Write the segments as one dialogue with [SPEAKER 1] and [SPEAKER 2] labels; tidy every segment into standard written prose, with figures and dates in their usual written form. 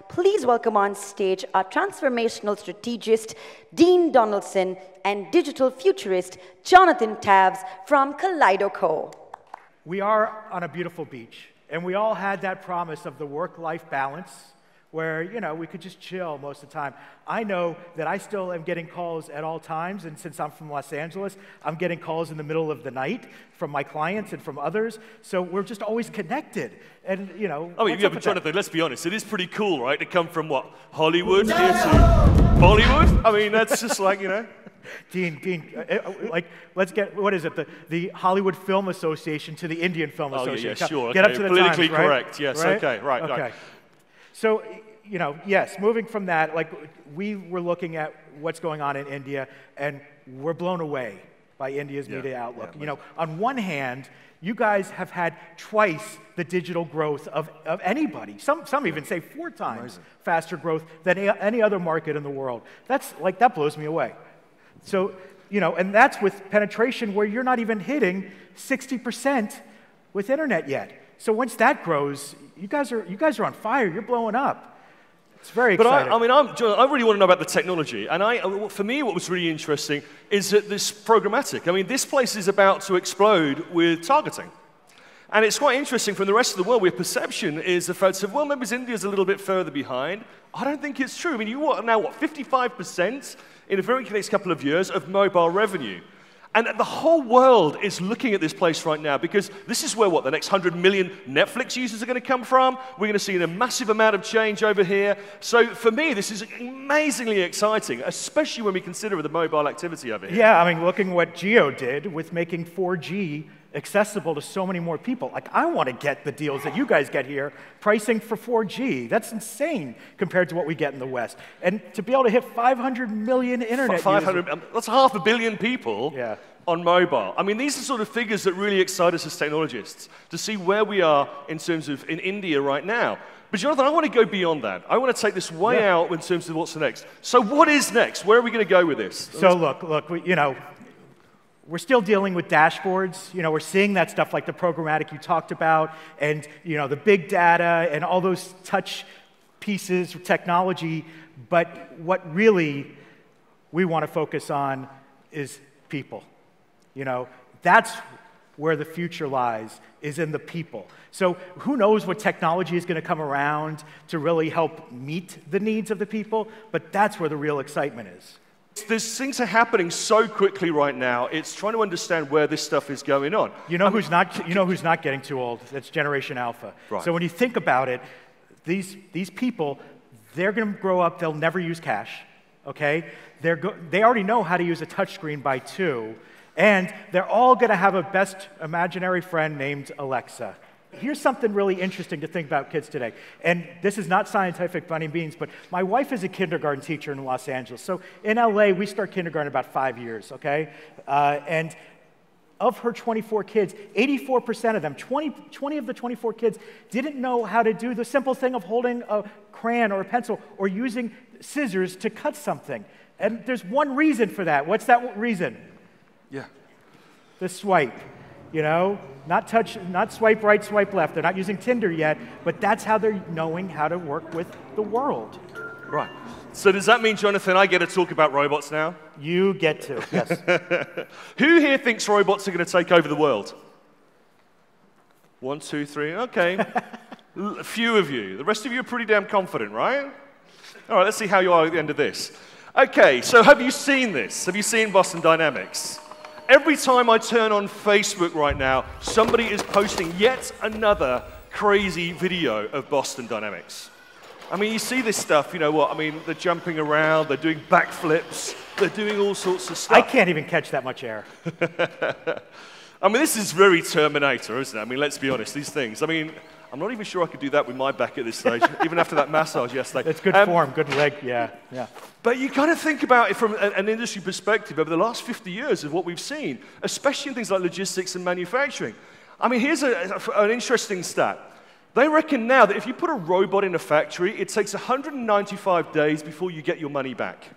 [SPEAKER 1] please welcome on stage our transformational strategist, Dean Donaldson, and digital futurist, Jonathan Tavss from Kaleidoko.
[SPEAKER 2] We are on a beautiful beach, and we all had that promise of the work-life balance where, you know, we could just chill most of the time. I know that I still am getting calls at all times, and since I'm from Los Angeles, I'm getting calls in the middle of the night from my clients and from others, so we're just always connected. And, you know,
[SPEAKER 3] I mean, yeah, but Jonathan, let's be honest, it is pretty cool, right, to come from, what, Hollywood here to Bollywood? I mean, that's just like, you know.
[SPEAKER 2] Dean, like, let's get, what is it, the Hollywood Film Association to the Indian Film Association.
[SPEAKER 3] Yeah, sure,
[SPEAKER 2] Get
[SPEAKER 3] okay.
[SPEAKER 2] up to the
[SPEAKER 3] Politically
[SPEAKER 2] times, right?
[SPEAKER 3] correct, yes,
[SPEAKER 2] right?
[SPEAKER 3] okay, right.
[SPEAKER 2] Okay. So, you know, yes, moving from that, like, we were looking at what's going on in India, and we're blown away by India's media outlook. You know, on one hand, you guys have had twice the digital growth of anybody. Some even say 4 times faster growth than any other market in the world. That's, like, that blows me away. So, you know, and that's with penetration where you're not even hitting 60% with internet yet. So once that grows, you guys are on fire. You're blowing up. It's very exciting.
[SPEAKER 3] But I really want to know about the technology. And for me, what was really interesting is that this programmatic. I mean, this place is about to explode with targeting. And it's quite interesting from the rest of the world where perception is the fact of, well, maybe India's a little bit further behind. I don't think it's true. I mean, you are now, what, 55% in the very next couple of years of mobile revenue. And the whole world is looking at this place right now because this is where, what, the next 100 million Netflix users are going to come from. We're going to see a massive amount of change over here. So for me, this is amazingly exciting, especially when we consider the mobile activity over here.
[SPEAKER 2] Yeah, I mean, looking what Jio did with making 4G accessible to so many more people. Like, I want to get the deals that you guys get here, pricing for 4G. That's insane compared to what we get in the West. And to be able to hit 500 million internet users.
[SPEAKER 3] That's 500 million people on mobile. I mean, these are sort of figures that really excite us as technologists to see where we are in terms of in India right now. But Jonathan, I want to go beyond that. I want to take this way out in terms of what's next. So what is next? Where are we going to go with this?
[SPEAKER 2] So look, you know, we're still dealing with dashboards. You know, we're seeing that stuff like the programmatic you talked about, and, you know, the big data and all those touch pieces of technology. But what really we want to focus on is people. You know, that's where the future lies, is in the people. So who knows what technology is going to come around to really help meet the needs of the people, but that's where the real excitement is.
[SPEAKER 3] These things are happening so quickly right now. It's trying to understand where this stuff is going on.
[SPEAKER 2] You know who's not getting too old? That's Generation Alpha.
[SPEAKER 3] Right.
[SPEAKER 2] So when you think about it, these people, they're going to grow up. They'll never use cash. Okay? They already know how to use a touchscreen by 2, and they're all going to have a best imaginary friend named Alexa. Here's something really interesting to think about kids today. And this is not scientific by any means, but my wife is a kindergarten teacher in Los Angeles. So in LA, we start kindergarten about 5 years, okay? And of her 24 kids, 84% of them, 20 of the 24 kids, didn't know how to do the simple thing of holding a crayon or a pencil or using scissors to cut something. And there's one reason for that. What's that reason?
[SPEAKER 3] Yeah.
[SPEAKER 2] The swipe. You know, not swipe right, swipe left. They're not using Tinder yet, but that's how they're knowing how to work with the world.
[SPEAKER 3] Right. So does that mean, Jonathan, I get to talk about robots now?
[SPEAKER 2] You get to, yes.
[SPEAKER 3] Who here thinks robots are going to take over the world? 1, 2, 3, okay. A few of you. The rest of you are pretty damn confident, right? All right, let's see how you are at the end of this. Okay, so have you seen this? Have you seen Boston Dynamics? Every time I turn on Facebook right now, somebody is posting yet another crazy video of Boston Dynamics. I mean, you see this stuff, you know what? I mean, they're jumping around, they're doing backflips, they're doing all sorts of stuff.
[SPEAKER 2] I can't even catch that much air.
[SPEAKER 3] I mean, this is very Terminator, isn't it? I mean, let's be honest, these things. I mean, I'm not even sure I could do that with my back at this stage, even after that massage yesterday.
[SPEAKER 2] It's good form, good leg, yeah.
[SPEAKER 3] But you kind of think about it from an industry perspective over the last 50 years of what we've seen, especially in things like logistics and manufacturing. I mean, here's an interesting stat. They reckon now that if you put a robot in a factory, it takes 195 days before you get your money back.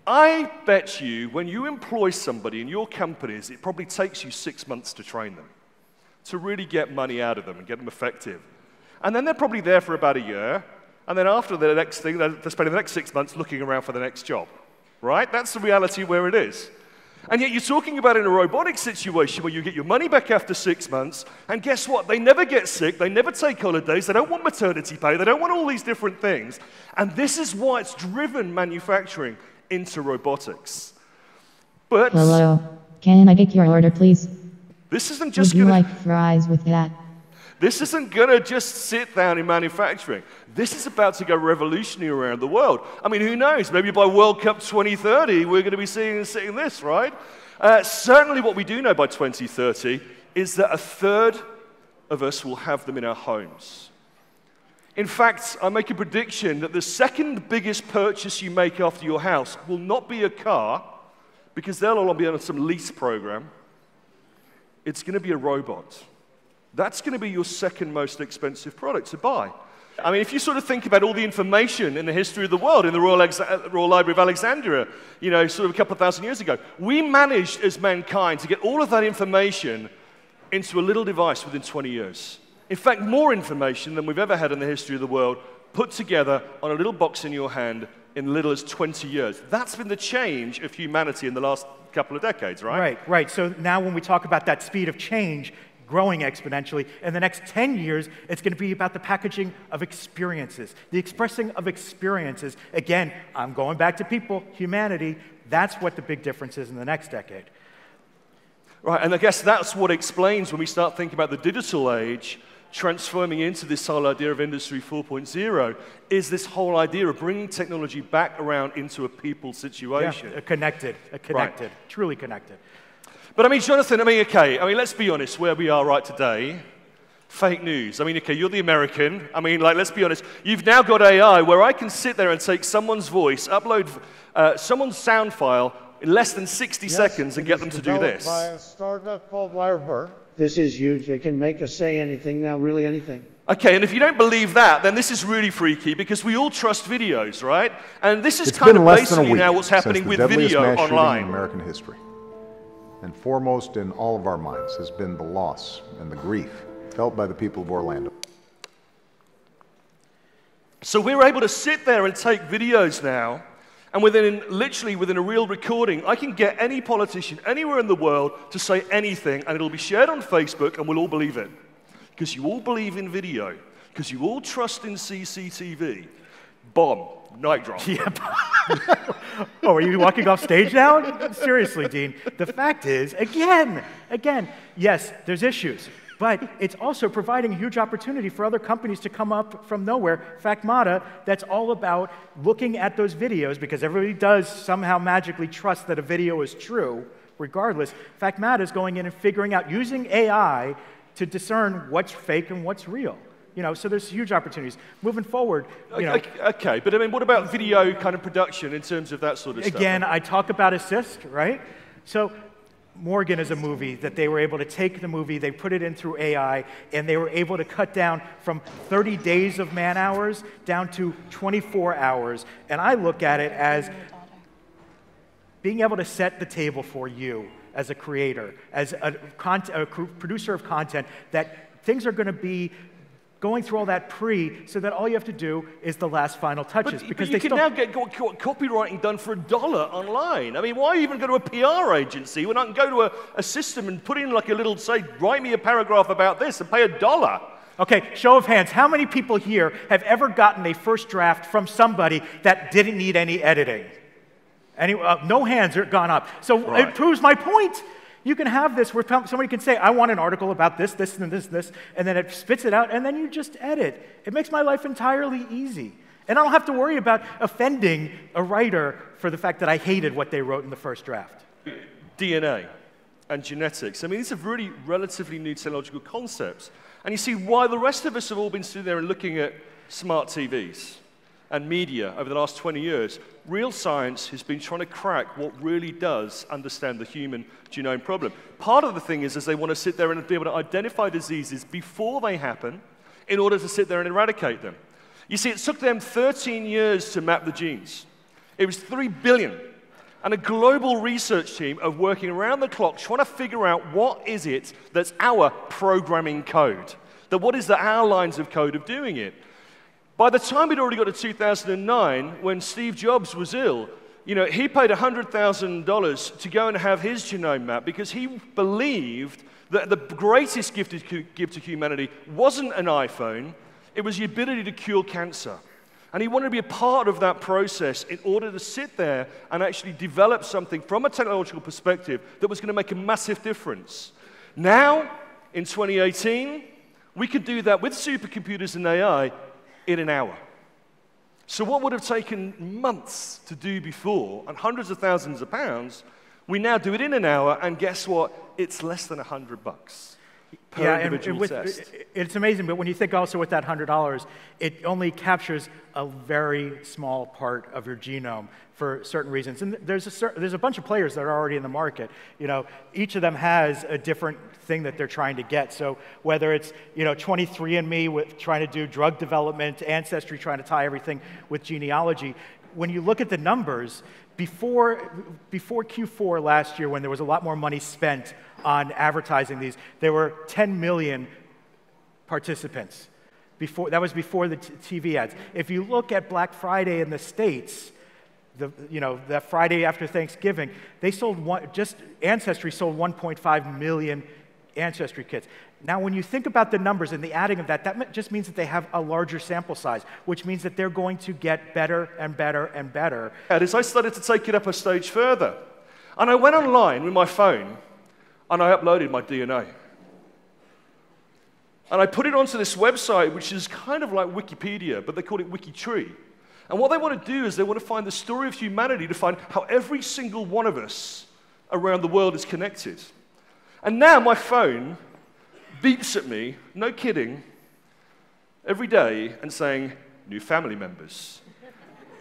[SPEAKER 3] I bet you when you employ somebody in your companies, it probably takes you 6 months to train them, to really get money out of them and get them effective. And then they're probably there for about a year, And then after the next thing, they're spending the next 6 months looking around for the next job, right? That's the reality where it is. And yet you're talking about in a robotic situation where you get your money back after 6 months, and guess what? They never get sick, they never take holidays, they don't want maternity pay, they don't want all these different things. And this is why it's driven manufacturing into robotics. But
[SPEAKER 4] hello, can I get your order, please?
[SPEAKER 3] This isn't just
[SPEAKER 4] Would you like fries with that?
[SPEAKER 3] This isn't going to just sit down in manufacturing. This is about to go revolutionary around the world. I mean, who knows? Maybe by World Cup 2030, we're going to be seeing this, right? Certainly what we do know by 2030 is that 1/3 of us will have them in our homes. In fact, I make a prediction that the second biggest purchase you make after your house will not be a car, because they'll all be on some lease program. It's going to be a robot. That's going to be your second most expensive product to buy. I mean, if you sort of think about all the information in the history of the world, in the Royal Library of Alexandria, you know, sort of a couple of thousand years ago, we managed as mankind to get all of that information into a little device within 20 years. In fact, more information than we've ever had in the history of the world put together on a little box in your hand in little as 20 years. That's been the change of humanity in the last couple of decades, right?
[SPEAKER 2] Right. So now when we talk about that speed of change, growing exponentially. In the next 10 years, it's going to be about the packaging of experiences, the expressing of experiences. Again, I'm going back to people, humanity. That's what the big difference is in the next decade.
[SPEAKER 3] Right, and I guess that's what explains when we start thinking about the digital age transforming into this whole idea of Industry 4.0, is this whole idea of bringing technology back around into a people situation.
[SPEAKER 2] Yeah, connected, right. Truly connected.
[SPEAKER 3] But I mean, Jonathan, let's be honest, where we are right today, fake news. I mean, okay, you're the American. I mean, like, let's be honest. You've now got AI where I can sit there and take someone's voice, upload someone's sound file in less than 60 seconds and get them to do this.
[SPEAKER 5] By a startup called Lyrebird. This is huge. It can make us say anything now, really anything.
[SPEAKER 3] Okay, and if you don't believe that, then this is really freaky because we all trust videos, right? And this is
[SPEAKER 6] it's
[SPEAKER 3] kind
[SPEAKER 6] been
[SPEAKER 3] of
[SPEAKER 6] less
[SPEAKER 3] basically
[SPEAKER 6] than a week
[SPEAKER 3] now what's happening
[SPEAKER 6] since
[SPEAKER 3] with
[SPEAKER 6] the deadliest
[SPEAKER 3] video
[SPEAKER 6] mass shooting
[SPEAKER 3] online.
[SPEAKER 6] in American history. And foremost in all of our minds has been the loss and the grief felt by the people of Orlando.
[SPEAKER 3] So we're able to sit there and take videos now, and literally within a real recording, I can get any politician anywhere in the world to say anything, and it'll be shared on Facebook, and we'll all believe it. Because you all believe in video, because you all trust in CCTV. Bomb. Night drop.
[SPEAKER 2] Yeah. Oh, are you walking off stage now? Seriously, Dean. The fact is, again, yes, there's issues, but it's also providing a huge opportunity for other companies to come up from nowhere. Factmata, that's all about looking at those videos, because everybody does somehow magically trust that a video is true, regardless. Factmata is going in and figuring out, using AI to discern what's fake and what's real. You know, so there's huge opportunities. Moving forward, you know.
[SPEAKER 3] Okay, but I mean, what about video kind of production in terms of that sort of stuff?
[SPEAKER 2] Again, I talk about assist, right? So Morgan is a movie that they were able to take the movie, they put it in through AI, and they were able to cut down from 30 days of man hours down to 24 hours. And I look at it as being able to set the table for you as a creator, as a producer of content, that things are going to be going through all that so that all you have to do is the last final touches.
[SPEAKER 3] But you can now get copywriting done for $1 online. I mean, why even go to a PR agency when I can go to a system and put in like a little, say, write me a paragraph about this and pay $1?
[SPEAKER 2] Okay, show of hands. How many people here have ever gotten a first draft from somebody that didn't need any editing? No hands are gone up. So It proves my point. You can have this where somebody can say, I want an article about this, this, and this, and then it spits it out, and then you just edit. It makes my life entirely easy. And I don't have to worry about offending a writer for the fact that I hated what they wrote in the first draft.
[SPEAKER 3] DNA and genetics. I mean, these are really relatively new technological concepts. And you see why the rest of us have all been sitting there and looking at smart TVs and media over the last 20 years. Real science has been trying to crack what really does understand the human genome problem. Part of the thing is they want to sit there and be able to identify diseases before they happen in order to sit there and eradicate them. You see, it took them 13 years to map the genes. It was 3 billion. And a global research team are working around the clock trying to figure out what is it that's our programming code. What is our lines of code of doing it. By the time he'd already got to 2009, when Steve Jobs was ill, he paid $100,000 to go and have his genome mapped because he believed that the greatest gift he could give to humanity wasn't an iPhone, it was the ability to cure cancer. And he wanted to be a part of that process in order to sit there and actually develop something from a technological perspective that was going to make a massive difference. Now, in 2018, we could do that with supercomputers and AI in an hour. So what would have taken months to do before, and hundreds of thousands of pounds, we now do it in an hour, and guess what? It's less than $100 per individual test.
[SPEAKER 2] It's amazing, but when you think also with that $100, it only captures a very small part of your genome for certain reasons. And there's a bunch of players that are already in the market. Each of them has a different thing that they're trying to get. So whether it's 23andMe with trying to do drug development, Ancestry trying to tie everything with genealogy, when you look at the numbers, before Q4 last year, when there was a lot more money spent on advertising these, there were 10 million participants. That was before the TV ads. If you look at Black Friday in the States, that Friday after Thanksgiving, they sold Ancestry sold 1.5 million Ancestry kits. Now, when you think about the numbers and the adding of that just means that they have a larger sample size, which means that they're going to get better and better and better.
[SPEAKER 3] And as I started to take it up a stage further, and I went online with my phone, and I uploaded my DNA. And I put it onto this website, which is kind of like Wikipedia, but they call it WikiTree. And what they want to do is they want to find the story of humanity, to find how every single one of us around the world is connected. And now my phone beeps at me, no kidding, every day and saying, new family members,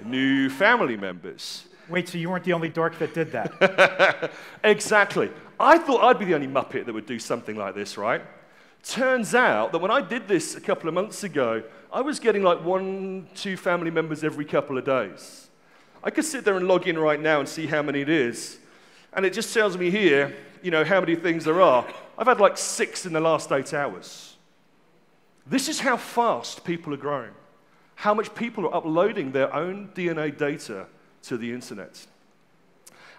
[SPEAKER 3] new family members.
[SPEAKER 2] Wait, so you weren't the only dork that did that?
[SPEAKER 3] Exactly. I thought I'd be the only Muppet that would do something like this, right? Turns out that when I did this a couple of months ago, I was getting like 1, 2 family members every couple of days. I could sit there and log in right now and see how many it is. And it just tells me here, how many things there are. I've had like 6 in the last 8 hours. This is how fast people are growing. How much people are uploading their own DNA data to the internet.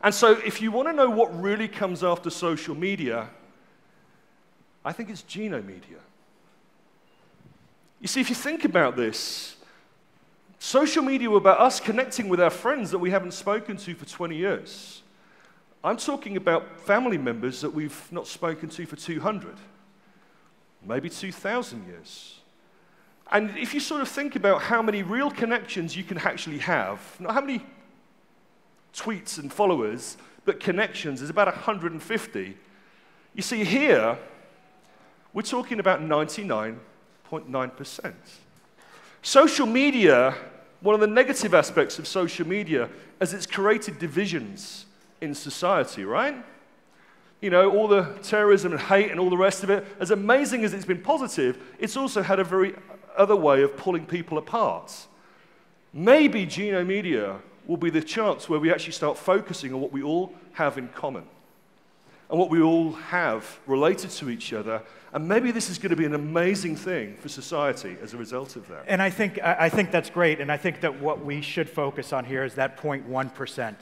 [SPEAKER 3] And so if you want to know what really comes after social media, I think it's Genomic Media. You see, if you think about this, social media were about us connecting with our friends that we haven't spoken to for 20 years. I'm talking about family members that we've not spoken to for 200, maybe 2,000 years. And if you sort of think about how many real connections you can actually have, not how many tweets and followers, but connections, is about 150. You see here, we're talking about 99.9%. Social media, one of the negative aspects of social media is it's created divisions in society, right? All the terrorism and hate and all the rest of it, as amazing as it's been positive, it's also had a very other way of pulling people apart. Maybe Genomic Media will be the chance where we actually start focusing on what we all have in common and what we all have related to each other. And maybe this is going to be an amazing thing for society as a result of that.
[SPEAKER 2] And I think that's great. And I think that what we should focus on here is that 0.1%.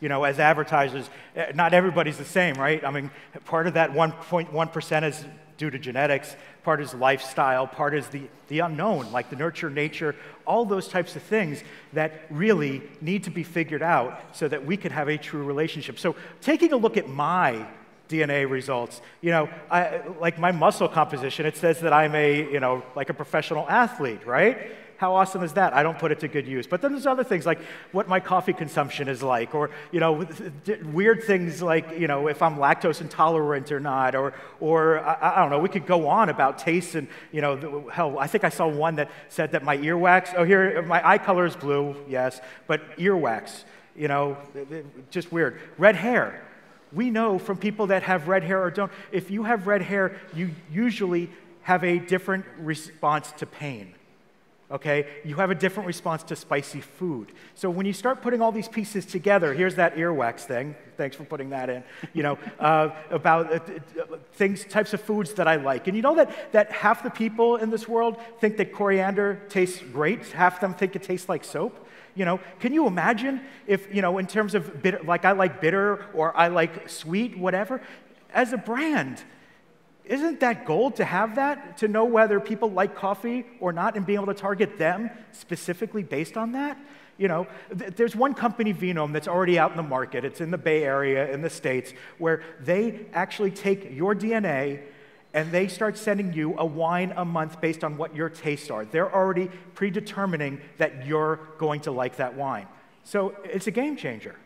[SPEAKER 2] As advertisers, not everybody's the same, right? I mean, part of that 1.1% is due to genetics, part is lifestyle, part is the unknown, like the nurture, nature, all those types of things that really need to be figured out so that we can have a true relationship. So taking a look at my DNA results, like my muscle composition, it says that I'm like a professional athlete, right? How awesome is that? I don't put it to good use. But then there's other things like what my coffee consumption is like, or weird things like if I'm lactose intolerant or not, or I don't know. We could go on about tastes and hell, I think I saw one that said that my earwax. Oh, here my eye color is blue, yes, but earwax, just weird. Red hair. We know from people that have red hair or don't. If you have red hair, you usually have a different response to pain. Okay? You have a different response to spicy food. So when you start putting all these pieces together, here's that earwax thing. Thanks for putting that in. You know, about types of foods that I like. And you know that half the people in this world think that coriander tastes great. Half of them think it tastes like soap. You know, can you imagine if, you know, in terms of bitter, like I like bitter or I like sweet, whatever, as a brand, isn't that gold to have that? To know whether people like coffee or not and being able to target them specifically based on that? You know, there's one company, Venome, that's already out in the market. It's in the Bay Area in the States, where they actually take your DNA and they start sending you a wine a month based on what your tastes are. They're already predetermining that you're going to like that wine. So it's a game changer.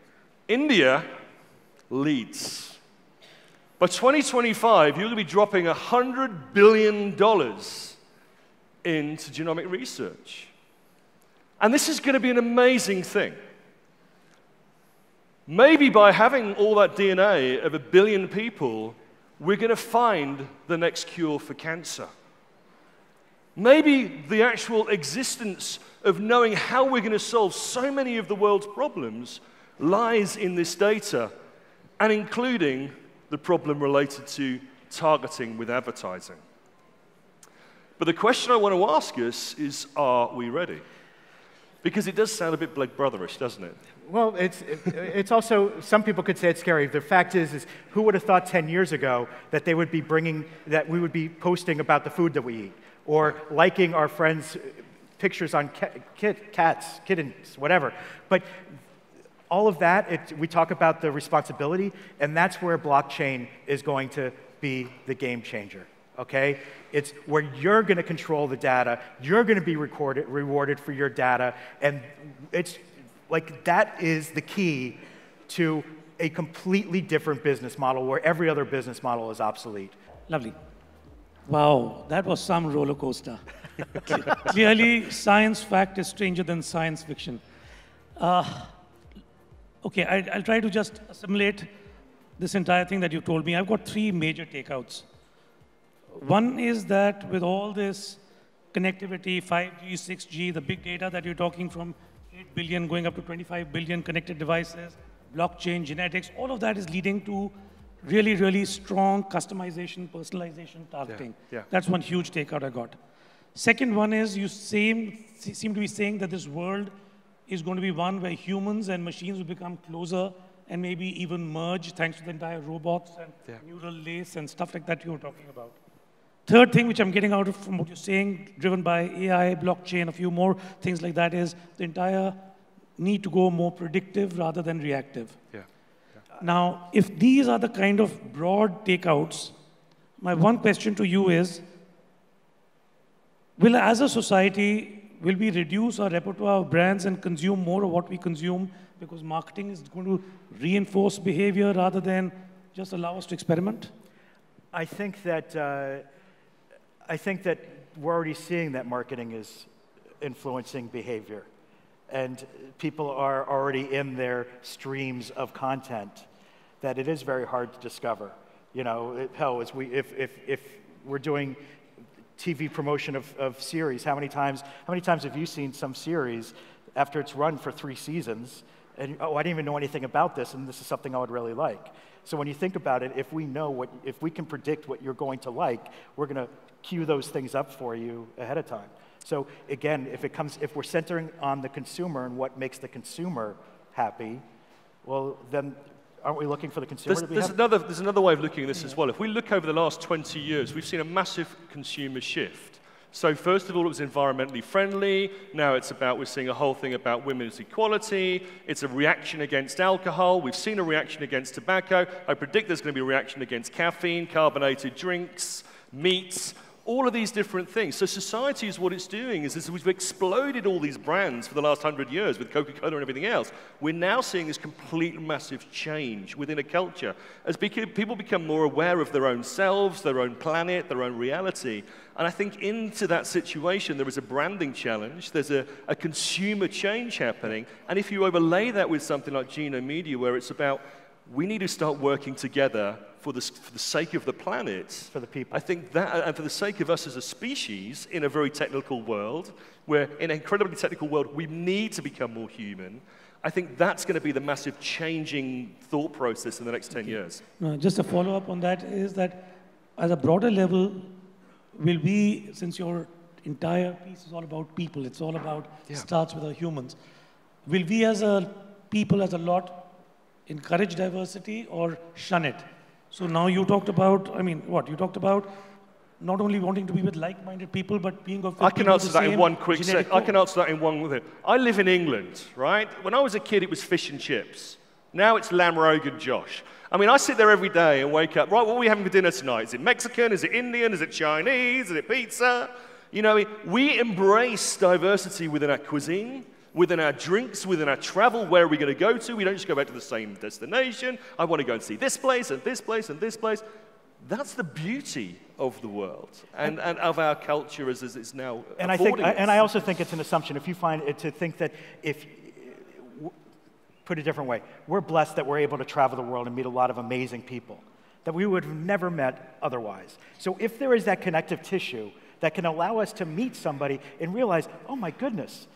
[SPEAKER 3] India leads. By 2025, you're going to be dropping $100 billion into genomic research. And this is going to be an amazing thing. Maybe by having all that DNA of 1 billion people, we're going to find the next cure for cancer. Maybe the actual existence of knowing how we're going to solve so many of the world's problems lies in this data, and including the problem related to targeting with advertising. But the question I want to ask us is, are we ready? Because it does sound a bit Big Brotherish, doesn't it?
[SPEAKER 2] Well, it's also, some people could say it's scary. The fact is who would have thought 10 years ago that they would be that we would be posting about the food that we eat, or liking our friends' pictures on cats, kittens, whatever. But all of that, we talk about the responsibility, and that's where blockchain is going to be the game changer, okay? It's where you're going to control the data, you're going to be rewarded for your data, and it's like that is the key to a completely different business model where every other business model is obsolete.
[SPEAKER 7] Lovely. Wow, that was some roller coaster. Clearly, science fact is stranger than science fiction. Okay, I'll try to just assimilate this entire thing that you told me. I've got 3 major takeouts. One is that with all this connectivity, 5G, 6G, the big data that you're talking from 8 billion going up to 25 billion connected devices, blockchain, genetics, all of that is leading to really, really strong customization, personalization, targeting.
[SPEAKER 3] Yeah.
[SPEAKER 7] That's one huge takeout I got. Second one is you seem to be saying that this world is going to be one where humans and machines will become closer and maybe even merge thanks to the entire robots and neural lace and stuff like that you were talking about. Third thing, which I'm getting out of from what you're saying, driven by AI, blockchain, a few more things like that, is the entire need to go more predictive rather than reactive. Now, if these are the kind of broad takeouts, my one question to you is, will as a society, will we reduce our repertoire of brands and consume more of what we consume because marketing is going to reinforce behavior rather than just allow us to experiment?
[SPEAKER 2] I think that we're already seeing that marketing is influencing behavior, and people are already in their streams of content that it is very hard to discover. You know, hell, if we're doing TV promotion of series, how many times have you seen some series after it's run for 3 seasons and, oh, I didn't even know anything about this, and this is something I would really like. So when you think about it, if we can predict what you're going to like, we're going to queue those things up for you ahead of time. So again, if we're centering on the consumer and what makes the consumer happy, well, then aren't we looking for the consumer to be happy?
[SPEAKER 3] There's another way of looking at this as well. If we look over the last 20 years, we've seen a massive consumer shift. So first of all, it was environmentally friendly. Now we're seeing a whole thing about women's equality. It's a reaction against alcohol. We've seen a reaction against tobacco. I predict there's going to be a reaction against caffeine, carbonated drinks, meats, all of these different things. So society is what it's doing is we've exploded all these brands for the last 100 years with Coca-Cola and everything else. We're now seeing this complete massive change within a culture as people become more aware of their own selves, their own planet, their own reality. And I think into that situation, there is a branding challenge. There's a consumer change happening. And if you overlay that with something like Genomic Media, where it's about we need to start working together for the sake of the planet.
[SPEAKER 2] For the people.
[SPEAKER 3] I think that, and for the sake of us as a species in a very technical world, where in an incredibly technical world, we need to become more human. I think that's going to be the massive changing thought process in the next 10 years.
[SPEAKER 7] Just a follow-up on that is that at a broader level, will we, since your entire piece is all about people, it's all about, starts with our humans, will we as a people, as a lot, encourage diversity or shun it? So now you talked about, I mean, what? You talked about not only wanting to be with like-minded people, but being of
[SPEAKER 3] I can answer that in one quick second. I can answer that in one thing. I live in England, right? When I was a kid, it was fish and chips. Now it's lamb rogan Josh. I mean, I sit there every day and wake up, right, what are we having for dinner tonight? Is it Mexican? Is it Indian? Is it Chinese? Is it pizza? You know, we embrace diversity within our cuisine, within our drinks, within our travel. Where are we going to go to? We don't just go back to the same destination. I want to go and see this place and this place and this place. That's the beauty of the world and of our culture as it's now.
[SPEAKER 2] And I also think it's an assumption. If you find it to think that put it a different way, we're blessed that we're able to travel the world and meet a lot of amazing people that we would have never met otherwise. So if there is that connective tissue that can allow us to meet somebody and realize, oh my goodness,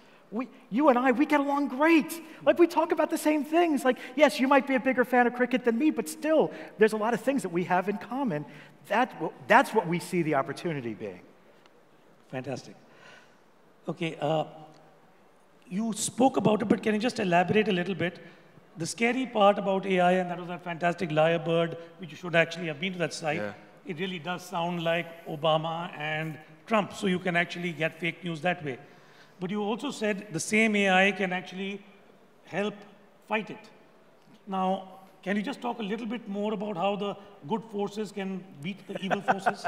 [SPEAKER 2] you and I, we get along great. Like, we talk about the same things. Like, yes, you might be a bigger fan of cricket than me, but still, there's a lot of things that we have in common. That's what we see the opportunity being.
[SPEAKER 7] Fantastic. Okay, you spoke about it, but can you just elaborate a little bit? The scary part about AI, and that was that fantastic Lyrebird, which you should actually have been to that site, it really does sound like Obama and Trump, so you can actually get fake news that way. But you also said the same AI can actually help fight it. Now, can you just talk a little bit more about how the good forces can beat the evil forces?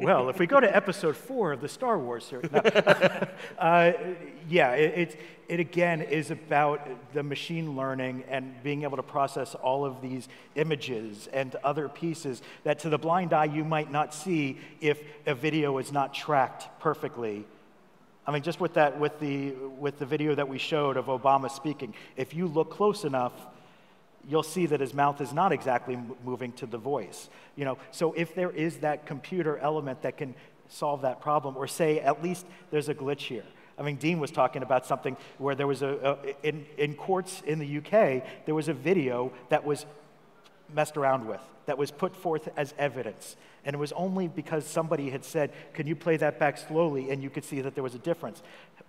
[SPEAKER 2] Well, if we go to episode 4 of the Star Wars series, it again is about the machine learning and being able to process all of these images and other pieces that to the blind eye you might not see if a video is not tracked perfectly. I mean, just with the video that we showed of Obama speaking, if you look close enough, you'll see that his mouth is not exactly moving to the voice. You know, so if there is that computer element that can solve that problem, or say at least there's a glitch here. I mean, Dean was talking about something where there was in courts in the UK, there was a video that was messed around with, that was put forth as evidence. And it was only because somebody had said, can you play that back slowly? And you could see that there was a difference.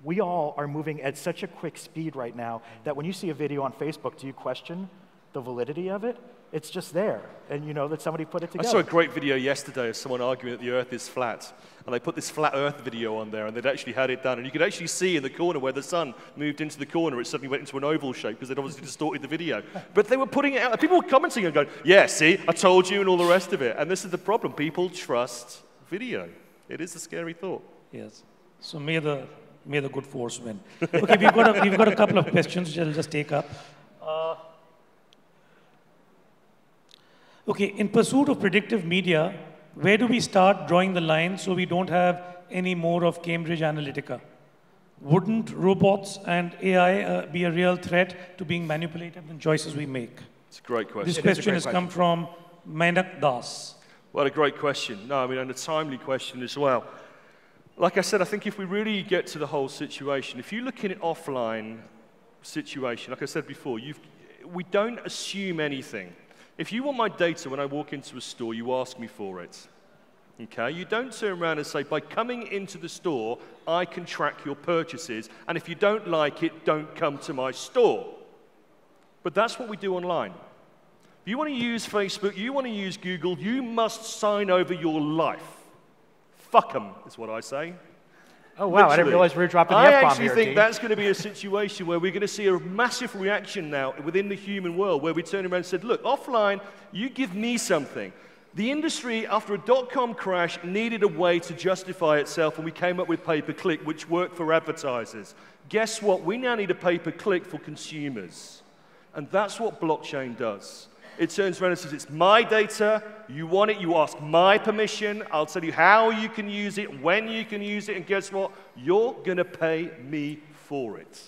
[SPEAKER 2] We all are moving at such a quick speed right now that when you see a video on Facebook, do you question the validity of it? It's just there, and you know that somebody put it together.
[SPEAKER 3] I saw a great video yesterday of someone arguing that the Earth is flat, and they put this flat Earth video on there, and they'd actually had it done, and you could actually see in the corner where the sun moved into the corner, it suddenly went into an oval shape because they'd obviously distorted the video. But they were putting it out, and people were commenting and going, yeah, see, I told you, and all the rest of it. And this is the problem. People trust video. It is a scary thought.
[SPEAKER 7] Yes. So may the good force win. Okay, we've got a couple of questions which I'll just take up. Okay, in pursuit of predictive media, where do we start drawing the line so we don't have any more of Cambridge Analytica? Wouldn't robots and AI be a real threat to being manipulated in choices we make?
[SPEAKER 3] It's a great question.
[SPEAKER 7] This question has come from Mainak Das.
[SPEAKER 3] What a great question. No, I mean, and a timely question as well. Like I said, I think if we really get to the whole situation, if you look in an offline situation, like I said before, we don't assume anything. If you want my data when I walk into a store, you ask me for it. Okay? You don't turn around and say, by coming into the store, I can track your purchases, and if you don't like it, don't come to my store. But that's what we do online. If you want to use Facebook, you want to use Google, you must sign over your life. Fuck them, is what I say.
[SPEAKER 2] Oh, wow, literally. I didn't realize we were dropping the F-bomb here,
[SPEAKER 3] I actually think that's going to be a situation where we're going to see a massive reaction now within the human world, where we turn around and said, look, offline, you give me something. The industry, after a dot-com crash, needed a way to justify itself, and we came up with pay-per-click, which worked for advertisers. Guess what? We now need a pay-per-click for consumers. And that's what blockchain does. It turns around and says, it's my data, you want it, you ask my permission, I'll tell you how you can use it, when you can use it, and guess what? You're going to pay me for it.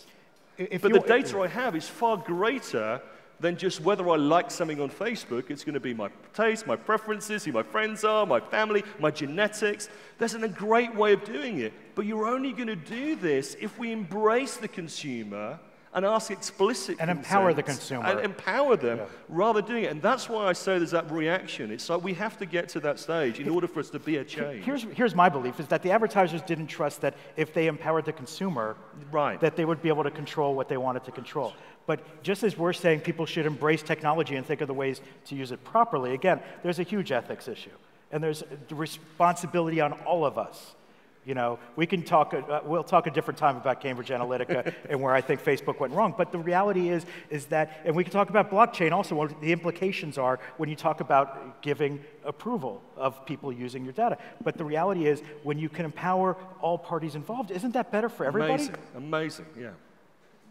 [SPEAKER 3] But the data I have is far greater than just whether I like something on Facebook. It's going to be my taste, my preferences, who my friends are, my family, my genetics. There's a great way of doing it. But you're only going to do this if we embrace the consumer and ask explicit
[SPEAKER 2] and empower the consumer.
[SPEAKER 3] And empower them rather than doing it. And that's why I say there's that reaction. It's like we have to get to that stage in order for us to be a change.
[SPEAKER 2] Here's my belief, is that the advertisers didn't trust that if they empowered the consumer, that they would be able to control what they wanted to control. But just as we're saying people should embrace technology and think of the ways to use it properly, again, there's a huge ethics issue. And there's a responsibility on all of us. You know, we can talk, we'll talk a different time about Cambridge Analytica and where I think Facebook went wrong. But the reality is that, and we can talk about blockchain also, what the implications are when you talk about giving approval of people using your data. But the reality is, when you can empower all parties involved, isn't that better for everybody?
[SPEAKER 3] Amazing, amazing, yeah.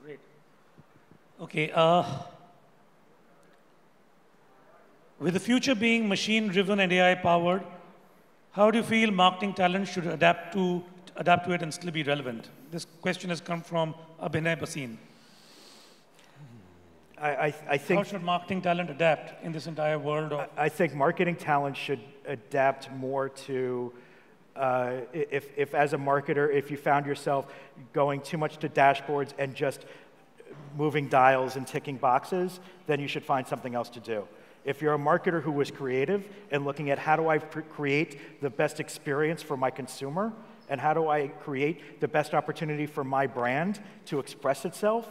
[SPEAKER 7] Great. Okay, with the future being machine-driven and AI-powered, how do you feel marketing talent should adapt to it and still be relevant? This question has come from Abhinay Basin.
[SPEAKER 2] I think...
[SPEAKER 7] How should marketing talent adapt in this entire world of...
[SPEAKER 2] I think marketing talent should adapt more to, if as a marketer, if you found yourself going too much to dashboards and just moving dials and ticking boxes, then you should find something else to do. If you're a marketer who was creative and looking at how do I create the best experience for my consumer, and how do I create the best opportunity for my brand to express itself,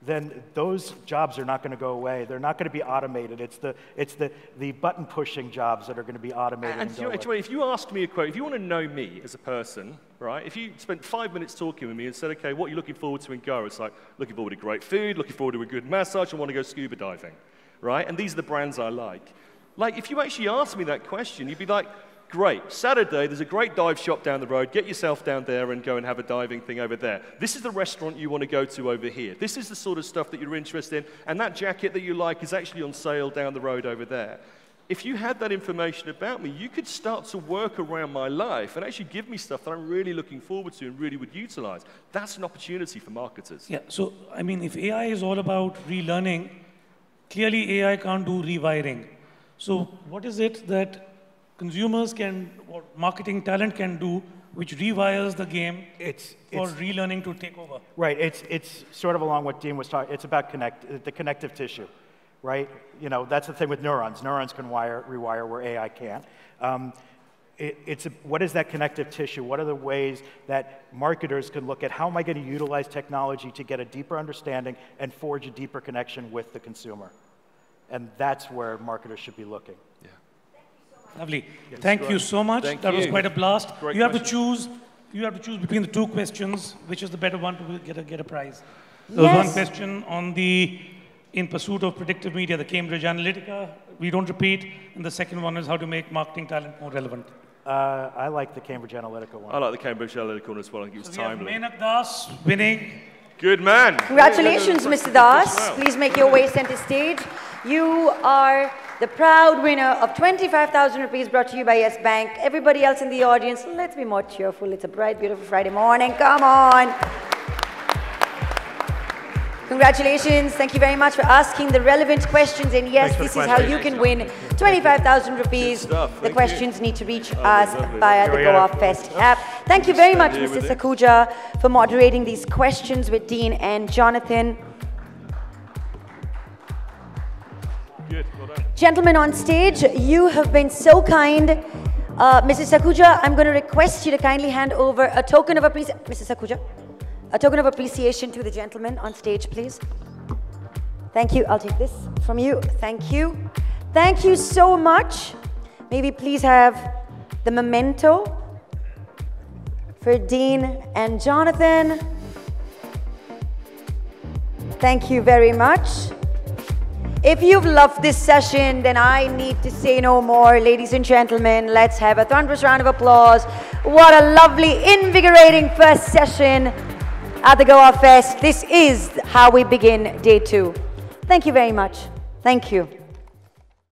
[SPEAKER 2] then those jobs are not going to go away. They're not going to be automated. It's the button pushing jobs that are going to be automated.
[SPEAKER 3] And if you ask me a question, if you want to know me as a person, right? If you spent 5 minutes talking with me and said, okay, what are you looking forward to in Goa? It's like, looking forward to great food, looking forward to a good massage, I want to go scuba diving. Right? And these are the brands I like. Like, if you actually asked me that question, you'd be like, great, Saturday, there's a great dive shop down the road, get yourself down there and go and have a diving thing over there. This is the restaurant you want to go to over here. This is the sort of stuff that you're interested in, and that jacket that you like is actually on sale down the road over there. If you had that information about me, you could start to work around my life and actually give me stuff that I'm really looking forward to and really would utilize. That's an opportunity for marketers.
[SPEAKER 7] Yeah, so, I mean, if AI is all about relearning, clearly AI can't do rewiring. So what is it that consumers can, or marketing talent can do, which rewires the game for relearning to take over? Right,
[SPEAKER 2] it's sort of along what Dean was talking, it's about the connective tissue, right? You know, that's the thing with neurons. Neurons can rewire where AI can't. What is that connective tissue? What are the ways that marketers can look at how am I going to utilize technology to get a deeper understanding and forge a deeper connection with the consumer? And that's where marketers should be looking.
[SPEAKER 3] Yeah.
[SPEAKER 7] Lovely. Thank you so much. That was quite a blast. You have to choose between the two questions, which is the better one to get a prize. There was one question on the In Pursuit of Predictive Media, the Cambridge Analytica, we don't repeat. And the second one is how to make marketing talent more relevant.
[SPEAKER 2] I like the Cambridge Analytica one.
[SPEAKER 3] I like the Cambridge Analytica one as well. I think it was timely.
[SPEAKER 7] We have Menak Das winning.
[SPEAKER 3] Good man.
[SPEAKER 1] Congratulations, Mr. Das. Please make your way center stage. You are the proud winner of 25,000 rupees brought to you by Yes Bank. Everybody else in the audience, let's be more cheerful. It's a bright, beautiful Friday morning. Come on. Congratulations. Thank you very much for asking the relevant questions. And yes, this is how you can win 25,000 rupees. The questions need to reach us via the GoaFest app. Thank you very much, Mr. Sakhuja, for moderating these questions with Dean and Jonathan.
[SPEAKER 3] Good. Well done.
[SPEAKER 1] Gentlemen on stage, you have been so kind. Mrs. Sakhuja, I'm going to request you to kindly hand over a token of appreciation. Mrs. Sakhuja, a token of appreciation to the gentleman on stage, please. Thank you. I'll take this from you. Thank you. Thank you so much. May we please have the memento for Dean and Jonathan. Thank you very much. If you've loved this session, then I need to say no more. Ladies and gentlemen, let's have a thunderous round of applause. What a lovely, invigorating first session at the GoaFest. This is how we begin day 2. Thank you very much. Thank you.